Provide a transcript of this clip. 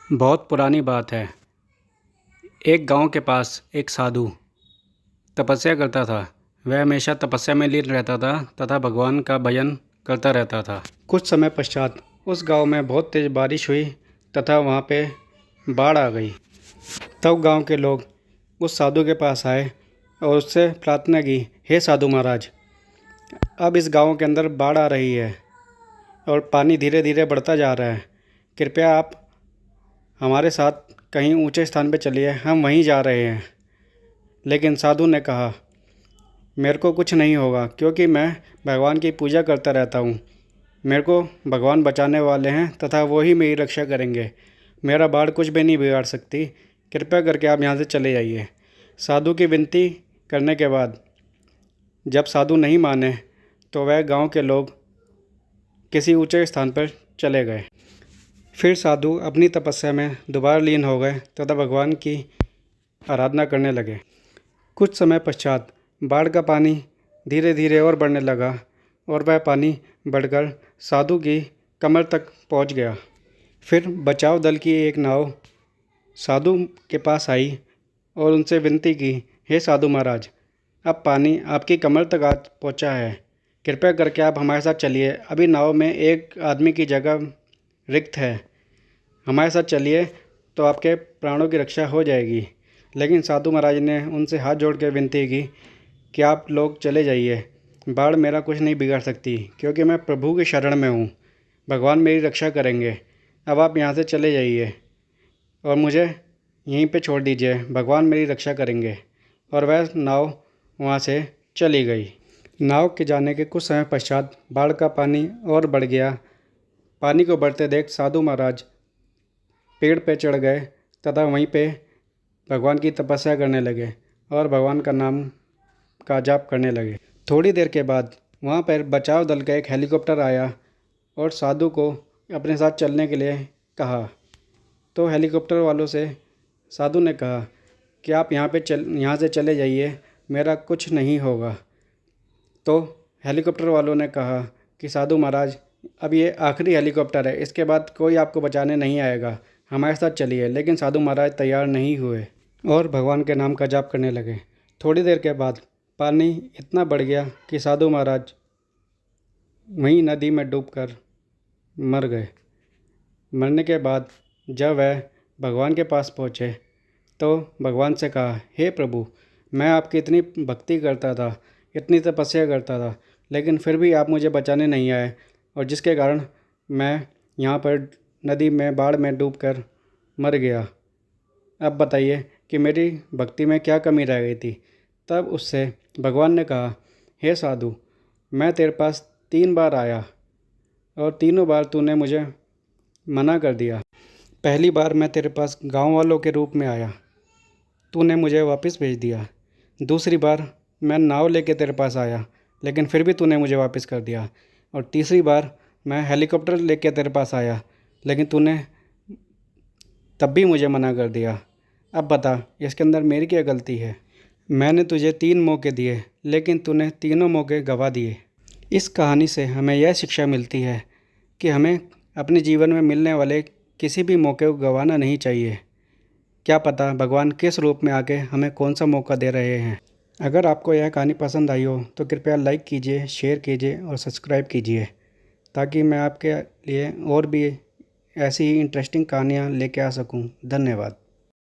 बहुत पुरानी बात है। एक गांव के पास एक साधु तपस्या करता था। वह हमेशा तपस्या में लीन रहता था तथा भगवान का भजन करता रहता था। कुछ समय पश्चात उस गांव में बहुत तेज़ बारिश हुई तथा वहां पे बाढ़ आ गई। तब गांव के लोग उस साधु के पास आए और उससे प्रार्थना की, हे साधु महाराज, अब इस गांव के अंदर बाढ़ आ रही है और पानी धीरे धीरे बढ़ता जा रहा है। कृपया आप हमारे साथ कहीं ऊंचे स्थान पर चलिए, हम वहीं जा रहे हैं। लेकिन साधु ने कहा, मेरे को कुछ नहीं होगा क्योंकि मैं भगवान की पूजा करता रहता हूँ। मेरे को भगवान बचाने वाले हैं तथा वो ही मेरी रक्षा करेंगे। मेरा बाढ़ कुछ भी नहीं बिगाड़ सकती। कृपया करके आप यहाँ से चले जाइए। साधु की विनती करने के बाद जब साधु नहीं माने तो वह गांव के लोग किसी ऊंचे स्थान पर चले गए। फिर साधु अपनी तपस्या में दोबारा लीन हो गए तथा भगवान की आराधना करने लगे। कुछ समय पश्चात बाढ़ का पानी धीरे धीरे और बढ़ने लगा और वह पानी बढ़कर साधु की कमर तक पहुंच गया। फिर बचाव दल की एक नाव साधु के पास आई और उनसे विनती की, हे साधु महाराज, अब पानी आपकी कमर तक आ पहुँचा है। कृपया करके आप हमारे साथ चलिए। अभी नाव में एक आदमी की जगह रिक्त है। हमारे साथ चलिए तो आपके प्राणों की रक्षा हो जाएगी। लेकिन साधु महाराज ने उनसे हाथ जोड़ के विनती की कि आप लोग चले जाइए। बाढ़ मेरा कुछ नहीं बिगाड़ सकती क्योंकि मैं प्रभु की शरण में हूँ। भगवान मेरी रक्षा करेंगे। अब आप यहाँ से चले जाइए और मुझे यहीं पे छोड़ दीजिए। भगवान मेरी रक्षा करेंगे। और वह नाव वहाँ से चली गई। नाव के जाने के कुछ समय पश्चात बाढ़ का पानी और बढ़ गया। पानी को बढ़ते देख साधु महाराज पेड़ पे चढ़ गए तथा वहीं पे भगवान की तपस्या करने लगे और भगवान का नाम का जाप करने लगे। थोड़ी देर के बाद वहाँ पर बचाव दल का एक हेलीकॉप्टर आया और साधु को अपने साथ चलने के लिए कहा। तो हेलीकॉप्टर वालों से साधु ने कहा कि आप यहाँ से चले जाइए, मेरा कुछ नहीं होगा। तो हेलीकॉप्टर वालों ने कहा कि साधु महाराज, अब ये आखिरी हेलीकॉप्टर है, इसके बाद कोई आपको बचाने नहीं आएगा, हमारे साथ चलिए। लेकिन साधु महाराज तैयार नहीं हुए और भगवान के नाम का जाप करने लगे। थोड़ी देर के बाद पानी इतना बढ़ गया कि साधु महाराज वहीं नदी में डूबकर मर गए। मरने के बाद जब वह भगवान के पास पहुँचे तो भगवान से कहा, हे प्रभु, मैं आपकी इतनी भक्ति करता था, इतनी तपस्या करता था, लेकिन फिर भी आप मुझे बचाने नहीं आए और जिसके कारण मैं यहाँ पर नदी में बाढ़ में डूबकर मर गया। अब बताइए कि मेरी भक्ति में क्या कमी रह गई थी। तब उससे भगवान ने कहा, हे साधु, मैं तेरे पास 3 बार आया और तीनों बार तूने मुझे मना कर दिया। पहली बार मैं तेरे पास गांव वालों के रूप में आया, तूने मुझे वापस भेज दिया। दूसरी बार मैं नाव लेके तेरे पास आया, लेकिन फिर भी तूने मुझे वापस कर दिया। और तीसरी बार मैं हेलीकॉप्टर लेके तेरे पास आया, लेकिन तूने तब भी मुझे मना कर दिया। अब बता, इसके अंदर मेरी क्या गलती है? मैंने तुझे 3 मौके दिए, लेकिन तूने तीनों मौके गंवा दिए। इस कहानी से हमें यह शिक्षा मिलती है कि हमें अपने जीवन में मिलने वाले किसी भी मौके को गंवाना नहीं चाहिए। क्या पता भगवान किस रूप में आके हमें कौन सा मौका दे रहे हैं। अगर आपको यह कहानी पसंद आई हो तो कृपया लाइक कीजिए, शेयर कीजिए और सब्सक्राइब कीजिए, ताकि मैं आपके लिए और भी ऐसी ही इंटरेस्टिंग कहानियाँ लेके आ सकूं। धन्यवाद।